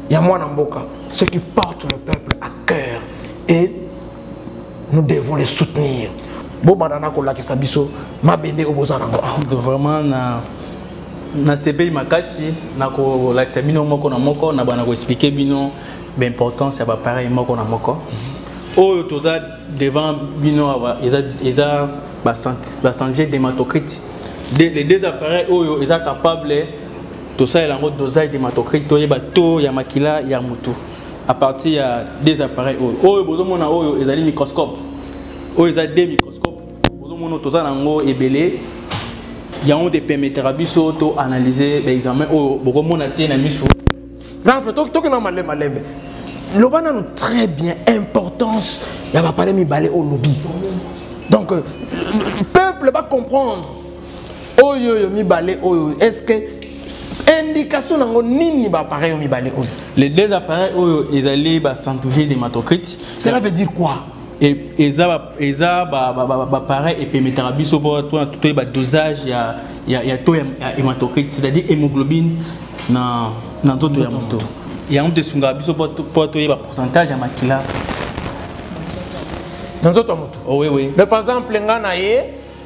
ya mwana mboka, ce qui porte le peuple à cœur et nous devons les soutenir. Bo banana ko lakisa biso mabende oboza nango. Vraiment na CPI makasi na ko lakisa bino moko na moko na bana ko expliquer bino l'importance ya ba pareil moko na moko. Oyo toza devant bino eza basange d'hématocrite. Les deux appareils oyo eza capable tout ça est en dosage d'hématocrite to yeba to ya makila ya mutu à partir ya des appareils oyo bozo mona oyo ezali microscope oyo eza des microscopes bozo mona to za nango ebele ya on de permettra biso to analyser l'examen oyo boko mona te na miso Rafle to na malembe lobana nous très bien importance ya ba parler mi balé au lobby. Donc le peuple va comprendre. Oyo mi balé oyo est-ce que indication nango nini ba pareil mi balé oyo. Les deux appareils oyo ezali ba centrifuge d'hématocrite. Cela veut dire quoi? Et eza ba pareil et permettra biso pour tout ba dosage ya to hématocrite, c'est-à-dire hémoglobine na nzoto ya moto. Ya on te sunga biso pour to ba pourcentage ya makila. Dans autres motos. Oh oui oui. Mais par exemple, ngana ye,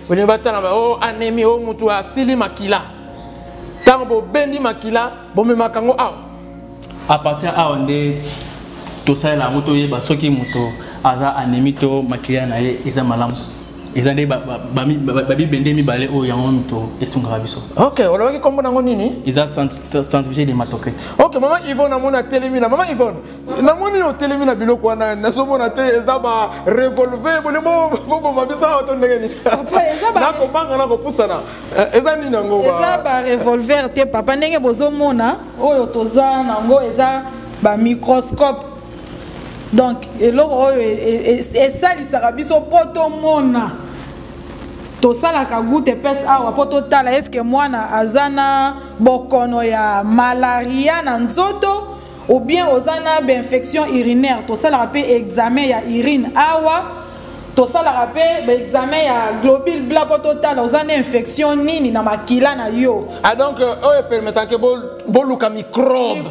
on est battu oh anémie oh mutu a sili makila. Tant bo bendi makila, bo me makango ah. À partir à on est tout ça la moto ye ba soki moto aza anémie to makila na ye eza malamu. Eza de babi bende mi balé o yango moto esunga biso. OK, on va kombo nango nini? Eza centrifuge d'hématocrite. OK, maman Yvonne na mona télémina, maman Yvonne. Na moni o télémina biloko wana na so mona te eza ba revolver bo mabisa o to ndenge ni. Papa eza ba na ko banga na ko pusana. Eza nini ngo ba? Eza ba revolver te papa ndenge bozo mona oyo toza nango eza ba microscope. Donc eloko oyo esalisaka biso poto mona tosalaka goutte pese awa po totala est-ce que mwana azana bokono ya malaria na nzoto ou bien ozana infection urinaire tosalaka pe examen ya urine awa tosalaka pe examen ya globule blanc po totala ozana infection nini na makila na yo. Ah donc oyo permettant que boluka microbe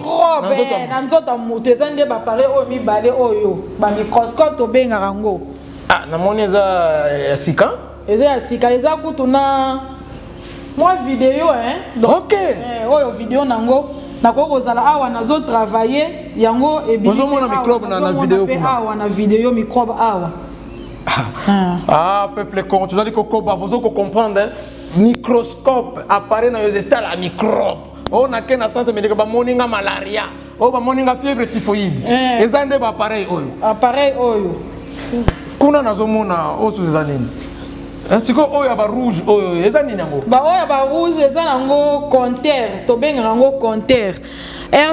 na nzoto mutu ezande ba pare oyo mibale oyo ba microscope to bengaka ngo. Ah na moni eza sika eza ya sika eza kutu na moi vidéo donc OK oyo vidéo nango nako kozala awa nazo travailler yango e bozo mona microbe na vidéo kuna awa na vidéo microbe awa peuple con tu as dit que bozo ko comprendre microscope appareil na yo état la microbe on a qu'un centre médical ba moninga malaria ba moninga fièvre typhoïde ezande ba appareil oyo kuna nazo mona osu ezanini est-ce que oyo ba rouge oyo ezanini yango oyo ba rouge ezanango compteur to benga yango compteur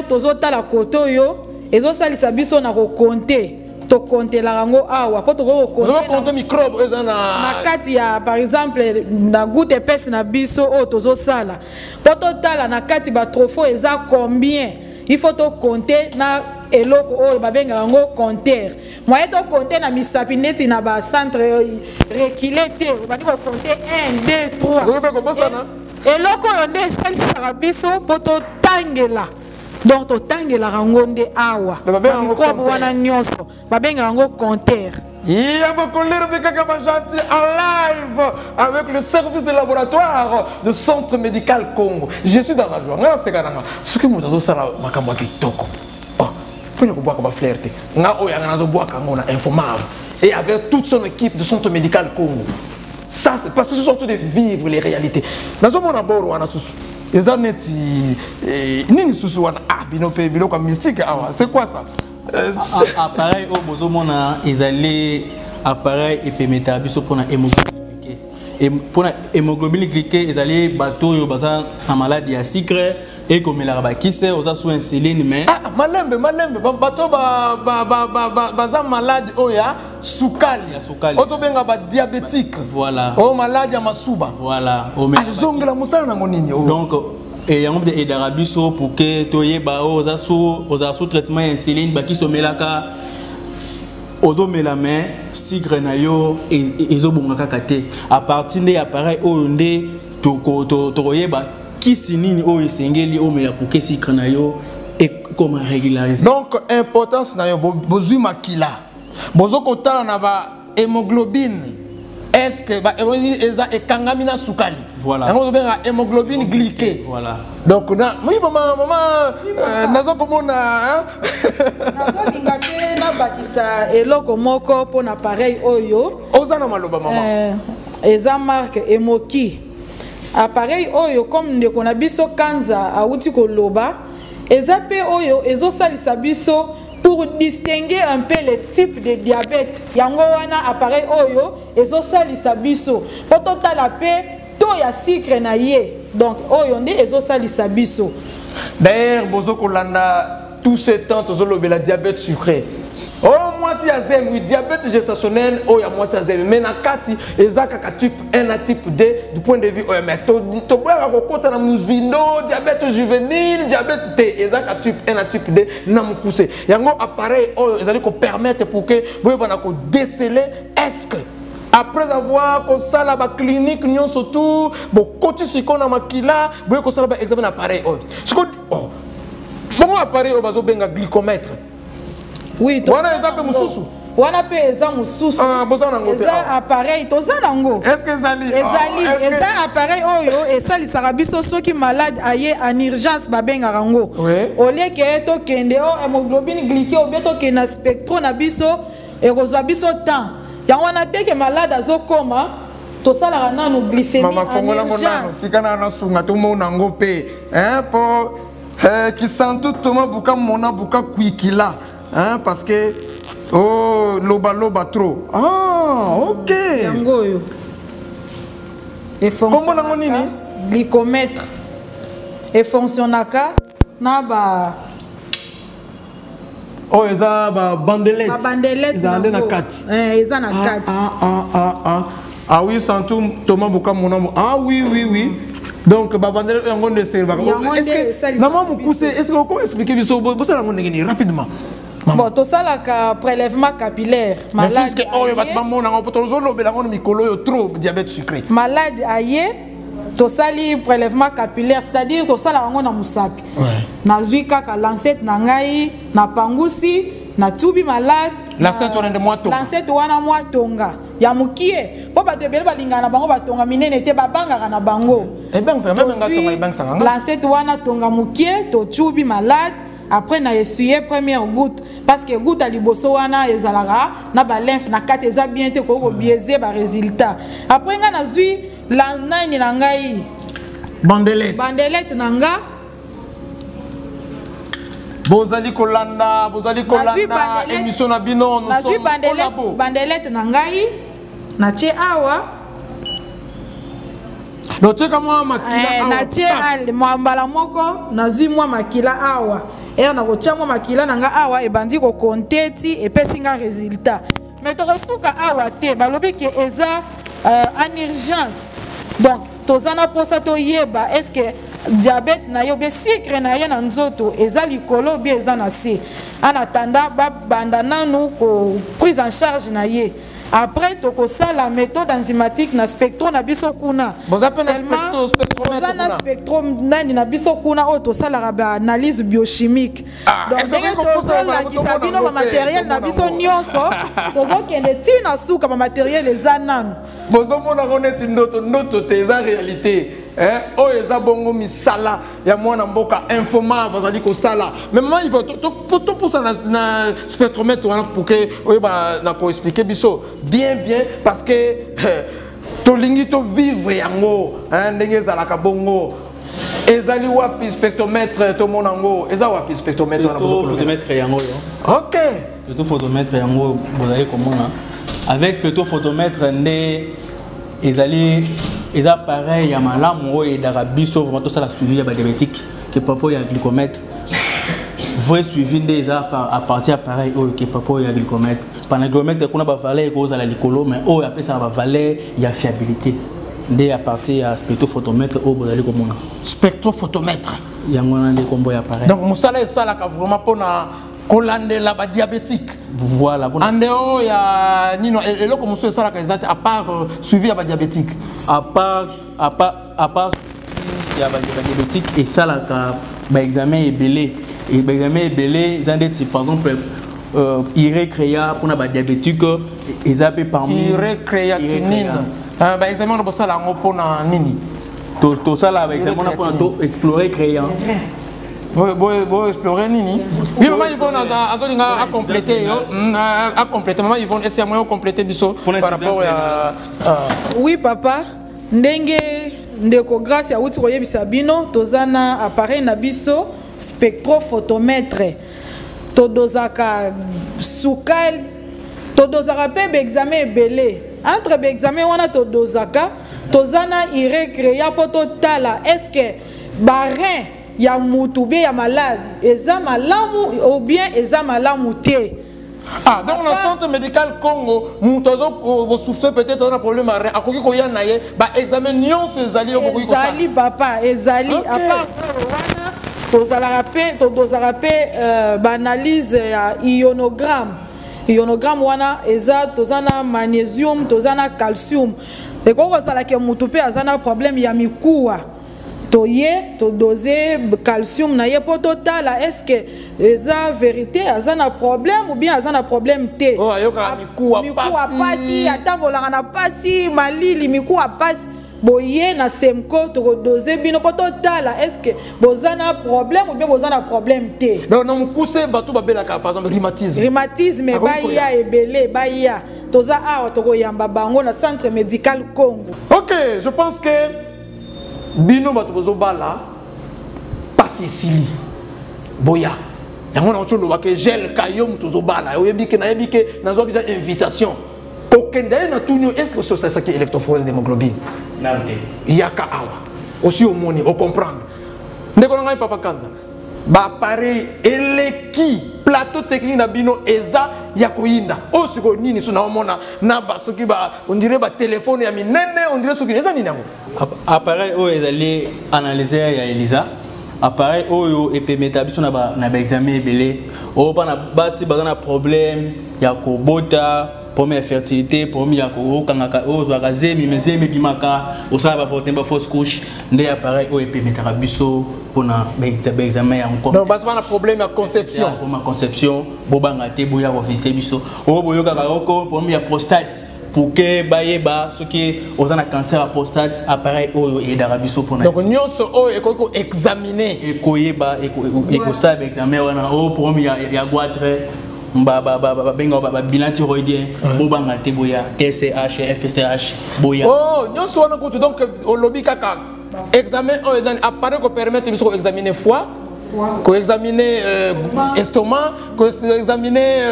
tozo tala koto yo ezo salisa biso na ko compter to compter la rango awa po to ko compter microbe ezana na kati ya par exemple na goutte épaisse na biso o tozo sala po to tala na kati ba trofo eza combien il faut to compter na eloko oyo babenga yango compteur moye to compter na misapi neti na ba centre reculé te bandi ko compter 1 2 3 oyo be ko bosana eloko oyo nde esalisaka biso po to tangela donc to tangela rango nde awa microbe wana nyonso babenga yango compteur. Il y a beaucoup de gentil en live avec le service de laboratoire du Centre Médical Congo. Je suis dans la joie. Ce que nous avons fait, et avec toute son équipe du Centre Médical Congo. Ça, c'est parce que ce sont tous de vivre les réalités. Nous avons c'est quoi ça? Appareil au bozomona ezali appareil et permettre biso pour na hémoglobine glyquée ezali bateau yo baza na maladie ya sucre et comme la bakise oza sous insuline mais malembe bateau baza malade oya sukali oto benga ba diabétique voilà malade ya masuba voilà zongela musala na monini donc et yango de d'arabiso pour que toyeba oza sous traitement insuline ba ki somelaka ozo melame sucre na yo ezo bongaka kate à partir de appareil oyo nde to yeba kisi nini oyo esengeli o mela pour que sucre na yo et comment régulariser. Donc importance na yo bozui makila bozo kotala na ba hémoglobine est-ce que ba eza ekangamina sukali voilà yango benga hémoglobine glyquée voilà donc na maman nazo komona nazo linga pe na bakisa eloko moko po na pareil oyo ozana maloba maman eza marque Emoki appareil oyo comme ndeko na biso kanza auti koloba eza pe oyo ezo salisa biso pour distinguer un peu les types de diabète yango wana appareil oyo ezo salisa biso po totala pe to ya sucre na ye donc oyo nde ezo salisa biso. D'ailleurs bozo kolanda tout ce temps tozo lobela diabète sucré. Moi si azem oui diabète gestationnel moi si azem mais na kati ezaka type 1 à type 2 du point de vue OMS to boya ko kota na muzindo diabète juvénile diabète T ezaka type 1 à type 2 na mukuse yango appareil ezali ko permettre pour que boya bana ko déceler est-ce que après avoir kosala ba clinique nyonso tout bo koti sikona makila boya kosala ba examen appareil bon appareil bazo benga glycomètre. Oui, wana ezapé mususu wana pe eza mususu eza appareil tozanango est-ce que ezali eza appareil oyo esalisaka biso soki malade aye en urgence babenga rango au lieu que to kende hémoglobine glyquée ou bien to kende spectro na biso ekozwa biso temps yango wana teke malade azokoma tosalaka nanu glycémie en urgence sikana na sunga to mona ngo pe po qui sent tout Thomas buka mona buka kuikila parce que loba trop ok yango yo et fonctionnaka glycomètre et fonctionnaka na ba eza ba bandelette eza na kati eza na kati ah oui santu Thomas buka mona oui donc ba bandelette yango de serva est-ce que maman mukuse est-ce que vous expliquer biso bosa yango ngeni rapidement. Bon, tout ça là, prélèvement capillaire. Malade. Diabète sucré. Malade aïe, tout ça li prélèvement capillaire, c'est-à-dire tout ça là on a musapi. Na zuika ka lancette na ngai, na pangusi, na tubi malade. Lancette wana de moi tonga. Lancette wana moi tonga. ya mukie po bato ebele balingana na bango batonga minene te babangaka na bango lancette wana tonga mukie to tubi malade après na essuyer première goutte parce que goutte à liboso wana ezalaka na ba lymphe na kati eza bien te ko biaiser ba résultat après nga na zui la nani na ngai bandelette na nga bozali kolanda émission na bino nous sommes collabo bandelette na ngai na tie awa no teka mwa makila awa na tie mbala moko na zui mwa makila awa na kotia mwa makila na nga awa ebandi ko konteti epesi nga résultat mais to resuka awa te balobi ke eza en urgence donc tozana posa to yeba est-ce que diabète na yo be sucre na ye na nzoto eza likolo bi eza na se ana tanda ba banda nanu ko prise en charge na ye après toko sala méthode enzymatique na spectro na biso kuna spectrum nani na biso kuna o to sala ba analyse biochimique donc ndenge to sala kisa bino ba matériel na biso nyonso tozo kende tina suka ba matériel eza nanu bozo mona koneti ndoto te eza réalité. Oh eza bongo misala ya mwana mboka informa bazali ko sala mais maintenant il faut tout pour ça na spectromètre pour que oyeba na ko expliquer biso bien parce que to lingi to vivre yango ndenge za la kabongo ezali wapi spectromètre to monango eza wapi spectromètre na photomètre yango yo OK spectrophotomètre yango bozali komona avec spectrophotomètre ndé ezali eza pareil ya malamu et d'arabiso vraiment tout ça la suivi ya ba diabétique que papa ya glycomètre vrai suivi ndé eza à partir pareil que papa ya glycomètre pendant glycomètre kuna ba valeur ko za la likolo mais après ça ba valeur ya fiabilité ndé à partir ya spectrophotomètre bozali komona spectrophotomètre yango na ndé kombo ya pareil donc musala esala ka vraiment pona kolandela ba diabétique voilà bon andeo ya nino eloko muso esala ka ezate à part suivi ya ba diabétique à part ya ba diabétique et ça la ka ba examen ebelé et ba examen ebelé zande par exemple irecrea pour na ba diabétique ezape parmi irecreatinine ba examen no bosala ngo pona nini to sala ba examen na pona to explorer créant Bon explorer nini. Oui maman Yvonne a complété a complété maman Yvonne essayer moi compléter biso par rapport à oui papa ndenge ndeko grâce ya uti koyebisa bino tozana appareil na biso spectrophotomètre to dosaka sukal to dosaka pe examen belé entre examen wana to dosaka tozana irecrea poto tala est-ce que barin ya mutu be ya malade eza malamu ou bien eza malamu te dans le centre médical Congo mutozo ko soupçonner peut-être un problème à rien akoki ko yana ye ba examen nyonso ezali okoki ko ça ezali papa ezali à part wana tozala pe ba analyse ya ionogramme wana eza tozana magnésium tozana calcium et ko sala ke mutu pe azana problème ya mikuwa toye to doser calcium na ye po total est-ce que eza vérité azana problème ou bien azana problème te oh ayoka mikuwa pasi atambolanga na pasi malili mikuwa pasi boye na semko to doser bino po total est-ce que bozana problème ou bien bozana problème te donc na mukuse bato babelaka par exemple rhumatisme baya ebele baya toza awa to koyamba bango na centre médical Congo. OK je pense que bino bato bozobala pasi sili boya yango na cholo ba ke gel kayom tozobala oyebike na yebike nazo déjà invitation kokenda na tunyo est-ce que c'est ça qui électrophorèse d'hémoglobine nante yaka awa aussi au moni au comprendre ndeko na ngai papa Kanza ba pareil eleki plateau technique na bino eza ya koyinda o siko nini so na omona na basoki ba on dirait ba téléphone ya minene on dirait soki eza nini yango appareil o ezali analyser ya Elisa appareil oyo epemeta biso na ba examen ebele o pa na basi bazana problème ya kobota première fertilité premier ya ko kangaka o zwa zemi mezemi bimaka o sala ba forte ba fausse couche ndé appareil o epemeta biso pona ba examen ya encore donc basi na problème ya conception pour ma conception bobanga te boya ko visiter biso o boyoka ka oko premier prostate pour que bayeba ce qui aux un cancer à prostate appareil et d'arabiso pour donc nous sommes examiner et koyeba et ça examen on a au premier il y a goitre bilan thyroïdien bobanga te boya TSH FSH boya oh nous sommes donc au lobby kaka examen appareil qui permet de examiner foie qu'on examiner estomac, qu'on examiner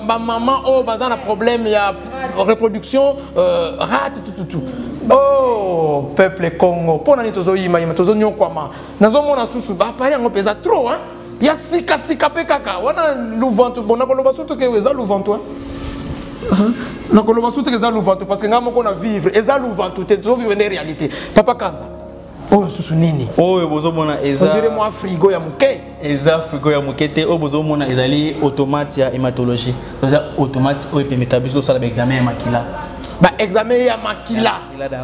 maman, oh, bazan a problème, il y a reproduction, rate, tout. Oh, peuple Congo, pour nous tous yima yima tous nyo kwama. Nazo mona susu, bah pari on pesa trop hein. Il y a sika pe kaka, wana louvantu, bon nakolo basuto ke weza louvantu hein. Nakolo basuto ke za louvantu parce que ngamo kona vivre, eza louvantu, te zo vivre une réalité. Papa Kanza. Oh, susu nini? Oh, bozo mona eza. On dirait moi frigo ya muke. Eza frigo ya muke te. Oh, bozo mona ezali automate ya hématologie. Eza automate o epemetabis do sala examen ya makila. Bah examen ya makila.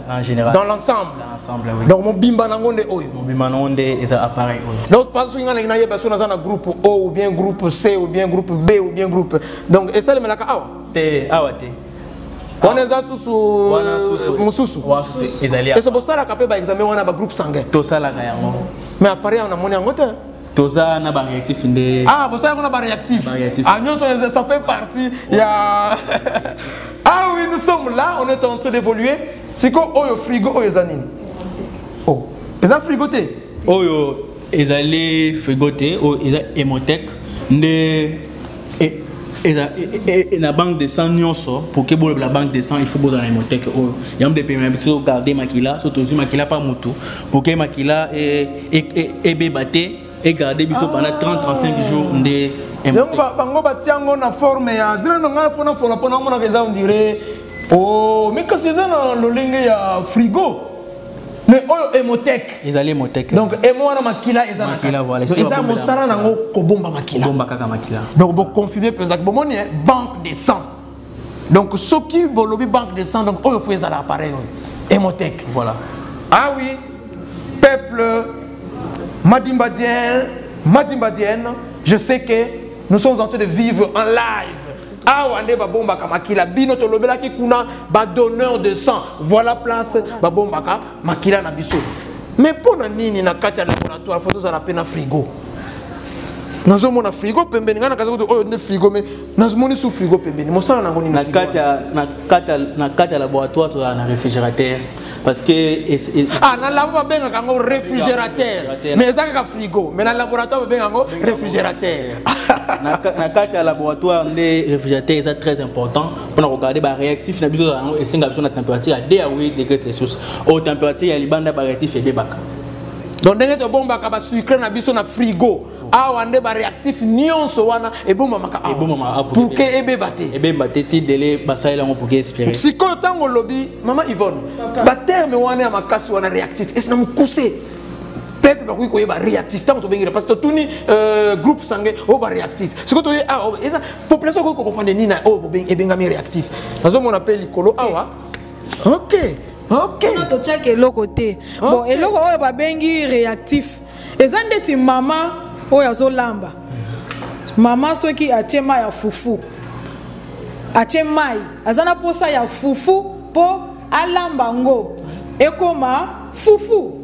En général. Dans l'ensemble. Dans l'ensemble, oui. Donc mon bimba nangonde oyo. Mon bimba nangonde eza appareil oyo. Donc pas sur ngana ngana yeba sona na groupe O ou bien groupe C ou bien groupe B ou bien groupe. Donc et ça le melaka awa. Te awa te. On est susu mususu et c'est pour ça la capé ba examen on a ba groupe sanguin to sala ga yango mais appareil on a moni yango te to za na ba réactif inde ah pour ça on a ba réactif ah nous ça fait partie il y a ah oui nous sommes là on est en train d'évoluer c'est quoi oyo frigo oyo zanini oh eza frigo te oyo ezali frigo te o eza hémothèque nde et la banque de sang nyonso pour que la banque de sang il faut besoin d'hémothèque il y a des pays plutôt garder makila surtout makila pas mutu pour que makila et bébaté et garder biso pendant 30-35 jours de hémothèque bango batiango na forme ya zina nga pona mona keza on dirait oh mais que c'est ça le lenge ya frigo mais oyo hémothèque ezali hémothèque donc hémo na makila eza makila voilà c'est ça mosala nango kobomba makila bomba kaka makila donc bo confirmer penza bomoni banque de sang donc ce qui bolobi banque de sang donc oyo faut ezala appareil hémothèque voilà ah oui peuple madimbadienne je sais que nous sommes en train de vivre en live. Ah, on est babomba makila bino to lobela ki kuna ba donneur de sang. Voilà place babomba makila na biso. Mais pour nini na kati ya laboratoire photo za la pena frigo. Nazo mona frigo pembeni ngana kaza ko ne frigo mais nazo moni sous frigo pembeni. Mosala na ngoni na kati ya laboratoire to na réfrigérateur parce que ah na labo benga kango réfrigérateur mais ezaka ka frigo mais na laboratoire benga ngo réfrigérateur. Na kati ya laboratoire les réfrigérateurs c'est très important pour regarder ba réactif na biso et singa biso na température à 2 à 8 degrés Celsius au température ya libanda ba réactif et bebaka donc ndenge to bomba ka ba sucre na biso na frigo awa nde ba réactif nyonso wana e bomba maka pour que ebebate ti délai basala ngo pour que espérer siko tango lobi mama Yvonne ba terme wana ya makasi wana réactif est na mukuse peuple bakui ko yeba réactif tango to bengira parce que tuni groupe sanguin o ba réactif siko to ah eza population ko comprendre ni na o ebenga mi réactif nazo mon appel likolo awa OK on to check eloko te bon eloko oyo ba bengi réactif eza ndeti mama oyo azolamba mama soki atie mai ya fufu atie mai azana posa ya fufu po alamba ngo ekoma fufu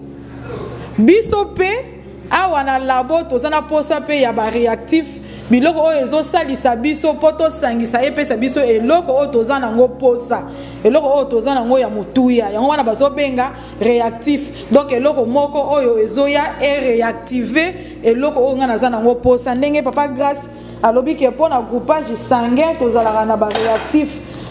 biso pe awa na labo tozana posa pe ya ba réactif biloko oyo ezosalisa biso po tosangisa epesa biso eloko oyo tozana ngo posa eloko oyo tozana ngo ya mutuya yango wana bazobenga réactif donc eloko moko oyo ezoya réactiver eloko oyo ngana zana ngo posa ndenge papa Grâce alobi ke pona groupage sanguin tozalaka na ba réactif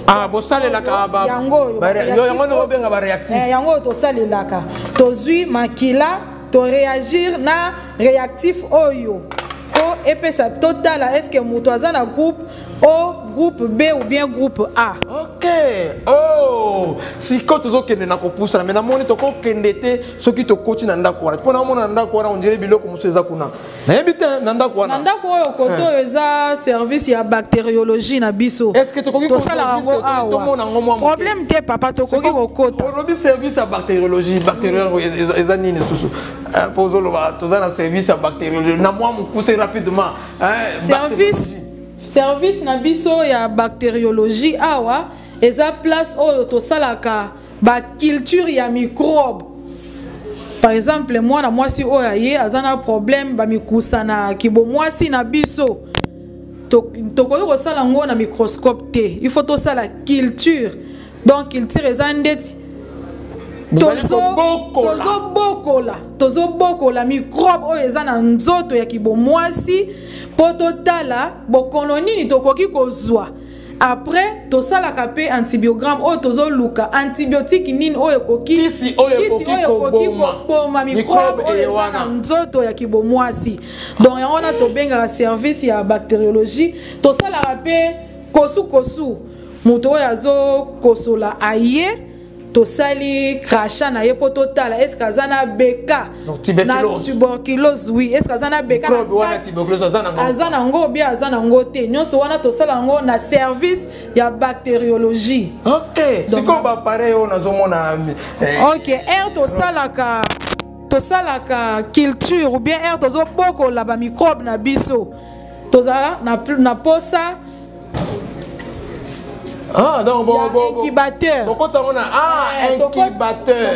ah bosalelaka ba yango no benga ba réactif yango tosalelaka tozwi makila to réagir na réactif oyo et puis ça total est-ce que mutu azana groupe O, groupe B ou bien groupe A. OK. Oh, si quand tu kende na kopusa mais na moni to ko kende te soki to coach na ndako wana. Pona mona ndako wana on dirait biloko museza kuna. Na yebite na ndako wana. Na ndako oyo koto eza service ya bactériologie na biso. Est-ce que to koki ko to mona ngomo problème te papa to koki ko kota. Robi service ya bactériologie, bactériologie eza nini susu. Pozolo ba to za na service ya bactériologie. Na moi mukuse rapidement. Service na biso ya bactériologie awa eza place oyo tosalaka ba culture ya microbe. Par exemple, moi na mwasi oyo aye azana problème ba mikusana kibo mwasi na biso. Tokoki kosala ngo na microscope te. Il faut tosala culture. Donc culture eza ndeti tozo bokola microbe oyo eza na nzoto ya kibo mwasi po totala bokono nini tokoki kozwa. Après tosalaka pe antibiogramme oyo tozoluka antibiotique nini oyo koki kisi oyo koki koboma microbe oyo eza na nzoto ya kibo mwasi. Donc yango na tobengaka service ya bactériologie tosalaka pe kosu muto oyo azokosola aye tosali crachat na ye po totala est-ce kazana beka na tuberculose oui est-ce kazana beka na tuberculose azana ngo bien azana ngo te nyonso wana tosala ngo na service ya bactériologie. OK siko ba pareil on azomona OK air tosalaka culture ou bien air tozo boko la ba microbe na biso tozala na posa. Ah, donc incubateur. Incubateur.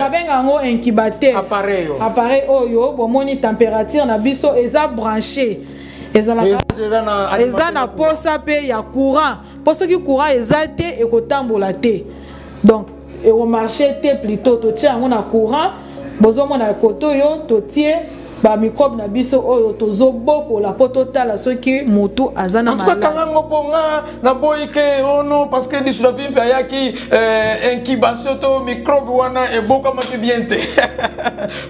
On benga ngo incubateur. Appareil oyo bomoni température na biso eza branché. Eza na posa pe ya courant. Poso ki courant eza te e ko tambola te. Donc e au marché te plutôt to tia ngo na courant. Bozo mona koto yo to tie ba microbe na biso oyo tozo boko la poto tala soki mutu azana malade. En tout cas kango ponga na boyike ono parce que disu la vimpe ayaki incubation to microbe wana e boka maki bien te.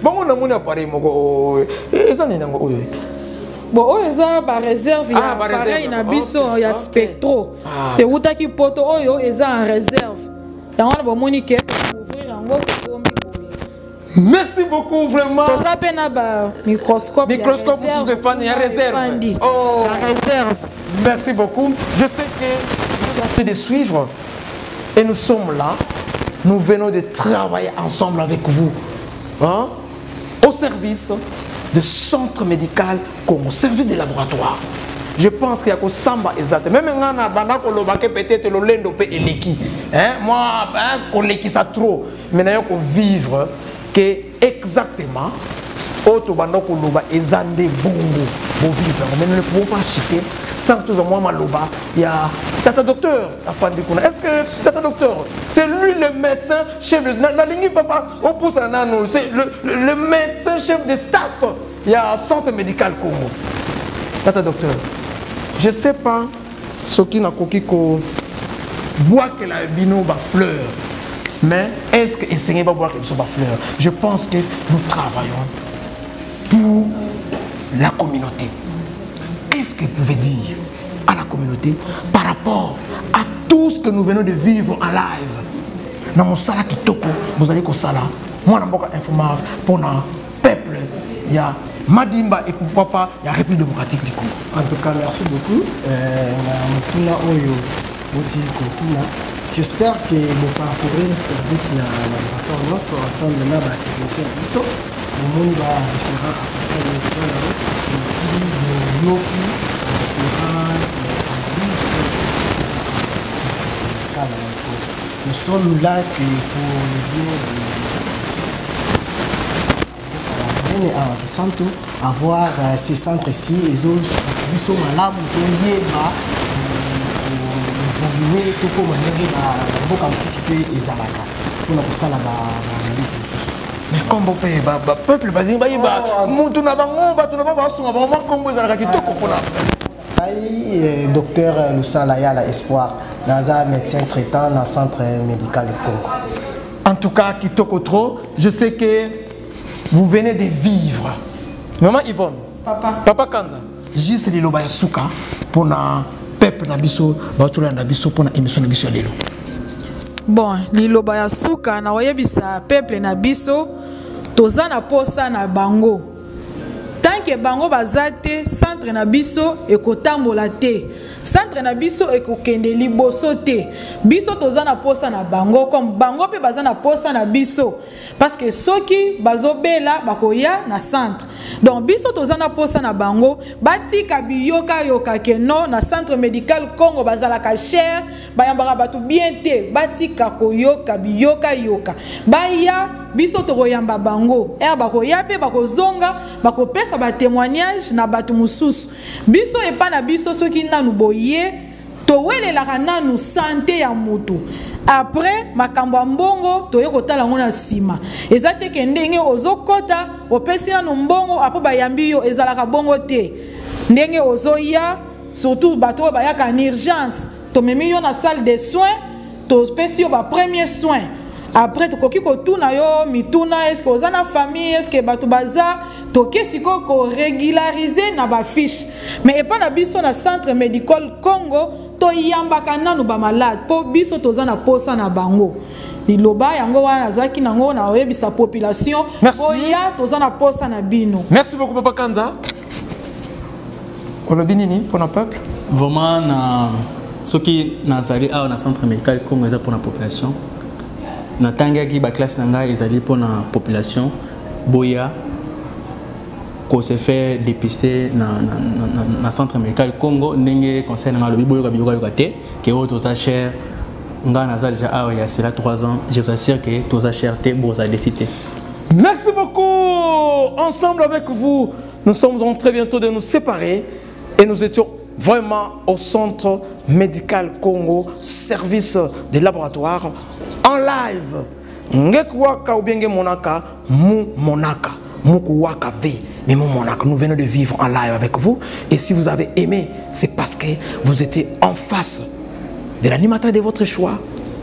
Bongo na moni appareil moko ezani nango oyo. Bon oyo eza ba réserve ya appareil na biso ya spectro. Te utaki poto oyo eza en réserve. Yango na bomoni ke ouvrir yango ko merci beaucoup vraiment. Ça peine à microscope. Microscope pour se défendre, il y a réserve. Oh, la réserve. Merci beaucoup. Je sais que vous avez de suivre et nous sommes là. Nous venons de travailler ensemble avec vous, hein, au service du centre médical comme au service des laboratoires. Je pense qu'il y a que samba exact. Même quand on a banda kolobake peut-être le lendo pe eleki. Hein, moi, koleki ça trop. Mais il faut vivre que exactement auto bandoko loba ezande bongo bo vivre mais nous ne pouvons pas citer sans tout moi maloba il y a tata docteur afandi kuna est-ce que tata docteur c'est lui le médecin chef de la ligne papa on pousse à nano c'est le médecin chef de staff il y a centre médical Congo tata docteur je sais pas ce qui n'a kokiko bois que la bino ba fleur. Mais est-ce que enseigner va boire quelque chose à fleur? Je pense que nous travaillons pour la communauté. Qu'est-ce que vous pouvez dire à la communauté par rapport à tout ce que nous venons de vivre en live? Dans mon sala kitoko, vous allez au sala. Moi, je suis informatif pour le peuple. Il y a Madimba et pourquoi pas il y a la République démocratique du Congo. En tout cas, merci beaucoup. J'espère que vous parcourez le service de laboratoire notre ensemble de la technicien Bisso. Le monde va différent à nous sommes là que pour le bien de avoir ces centres ici et autres nous sommes là pour lier mais comme peuple docteur Lusala Yala Espoir dans un médecin traitant dans le centre médical du Congo. En tout cas, Kitoko Tro, je sais que vous venez de vivre. Maman Yvonne, Papa Kanza, juste les loba souka pour na peuple na biso, batula na biso pour na émission na biso lelo. Bon, li loba ya souka na oyebisa peuple na biso, toza na posa na bango. Tant que bango bazate centre na biso ekotambola te. Centre na biso ekokende liboso te. Biso toza na posa na bango comme bango pe baza na posa na biso parce que soki bazobela bakoya na centre. Donc biso tozana posa na bango batika biyoka yoka keno na centre médical Congo bazalaka cher bayambaka batu bien te batika koyoka biyoka yoka baya biso tokoyamba bango bakoya pe bakozonga bakopesa ba témoignage na batu mususu biso epa na biso soki nanu boye towelela nanu santé ya mutu. Après makambo mbongo toye kotala ngona sima ezate ke ndenge ozokota opesi na mbongo apo bayambi yo ezalaka bongo te ndenge ozoya surtout bato bayaka en urgence to memi yo na salle de soins to pesi yo ba premier soin après to koki kotuna yo mituna est-ce que ozana famille est-ce que bato baza to kesiko ko régulariser na ba fiche mais epa na biso na centre médical Congo to yambaka nanu ba malade po biso tozana posa na bango liloba yango wana zaki nango na oyebisa population oya tozana posa na bino. Merci beaucoup Papa Kanza. Olobinini pour le peuple. Vraiment na soki nazali a na centre médical Congo pour la population. Na tangaki ba classe nanga ezali pour la population boya qu'on se fait dépister dans le centre médical Congo, ndenge concernant le biboyo kabiyokate, qui est autre cher. Nga nazal déjà il y a cela 3 ans. Je vous assure que tout ça cherté vous a décidé. Merci beaucoup. Ensemble avec vous, nous sommes en très bientôt de nous séparer et nous étions vraiment au centre médical Congo, service des laboratoires en live. Ngekuwaka ou bien monaka, mu monaka, mukuwaka ve. Mais mon monarque, nous venons de vivre en live avec vous. Et si vous avez aimé, c'est parce que vous étiez en face de l'animateur de votre choix,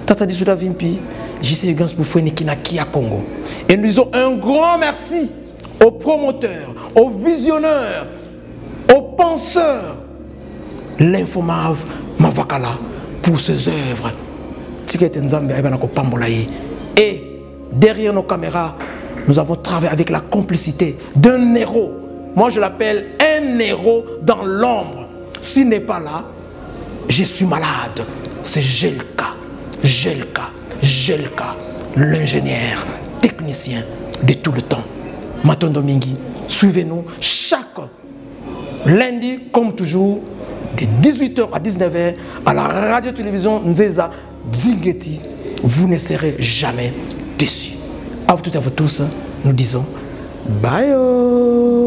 Tata Dissouda Vimpi, JC Hugans Boufoué Nikinaki à Congo. Et nous disons un grand merci aux promoteurs, aux visionneurs, aux penseurs, l'Infomav Mavakala, pour ses œuvres. Et derrière nos caméras, nous avons travaillé avec la complicité d'un héros. Moi, je l'appelle un héros dans l'ombre. S'il n'est pas là, je suis malade. C'est Jelka, l'ingénieur, technicien de tout le temps. Matondo Mingi, suivez-nous chaque lundi, comme toujours, de 18h à 19h, à la radio-télévision Nzeza Zingeti. Vous ne serez jamais déçus. À vous toutes et à vous tous, nous disons bye.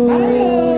Bye.